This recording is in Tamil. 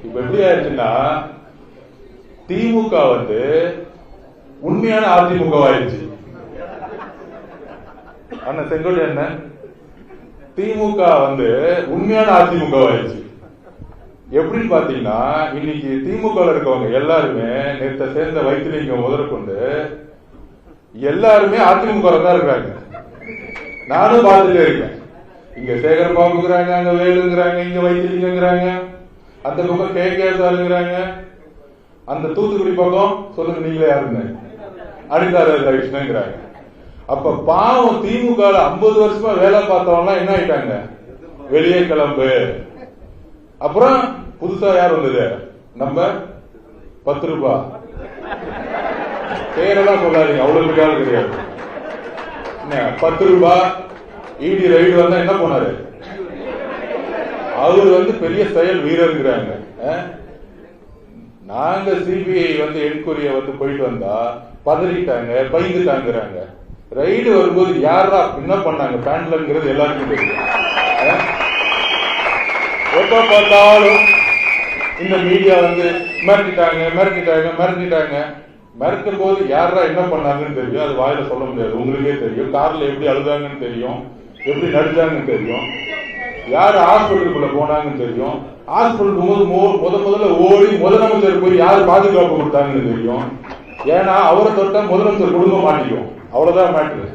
இப்ப எப்படி ஆயிடுச்சுன்னா திமுக உண்மையான அதிமுக ஆயிடுச்சு. அண்ணன் செங்கோட்டை அண்ணன், திமுக உண்மையான அதிமுக ஆயிடுச்சு. எப்படின்னு பாத்தீங்கன்னா இன்னைக்கு திமுக இருக்கவங்க எல்லாருமே நேற்று சேர்ந்த வைத்திலிங்கம் முதற்கொண்டு எல்லாருமே அதிமுக தான் இருக்காங்க. நானும் பார்த்துட்டே இருக்கேன். இங்க சேகர் பாபுங்கிறாங்க, அங்க வேலுங்கிறாங்க, இங்க வைத்திலிங்கிறாங்க, அந்த பக்கம் கே சாருங்கிறாங்க, அந்த தூத்துக்குடி பக்கம் சொல்லுங்க நீங்களே யாருன்னு அனிதா கிருஷ்ணங்கிறாங்க. அப்ப பாவம் திமுக 50 வருஷமா வேலை பார்த்தவங்க என்ன ஆயிட்டாங்க, வெளியே கிளம்பு. அப்புறம் புதுசா யார் வந்தது, நம்ம 10 ரூபாய் பேரெல்லாம் சொல்லாதீங்க, அவ்வளவு காலம் கிடையாது. 10 ரூபாய் இடி ரைடு வந்தா என்ன போனாரு, அவரு பெரிய செயல் வீரருங்கிறாங்க. நாங்க சிபிஐ என்கொயரிய போயிட்டு வந்தா பதறிட்டாங்க, பயந்துட்டாங்கிறாங்க. ரைடு வரும்போது யாரா என்ன பண்ணாங்க பேண்ட்லங்கிறது எல்லாருக்கும் தெரியும். எப்ப பார்த்தாலும் இந்த மீடியா மிரட்டிட்டாங்க மிரட்டிட்டாங்க மிரட்டிட்டாங்க. மிரட்டும் போது யாரா என்ன பண்ணாங்கன்னு தெரியும், அது வாயில சொல்ல முடியாது. உங்களுக்கே தெரியும். கார்ல எப்படி அழுதாங்கன்னு தெரியும், எப்படி நடிச்சாங்கன்னு தெரியும், யாரு ஹாஸ்பிட்டலுக்குள்ள போனாங்கன்னு தெரியும். ஹாஸ்பிட்டல் முதல்ல ஓடி முதலமைச்சர் போய் யாரு பாதுகாப்பு கொடுத்தாங்கன்னு தெரியும். ஏன்னா அவரை தொட்டா முதலமைச்சர் குடும்பம் மாட்டிக்கும். அவ்வளவுதான் மேட்ரு.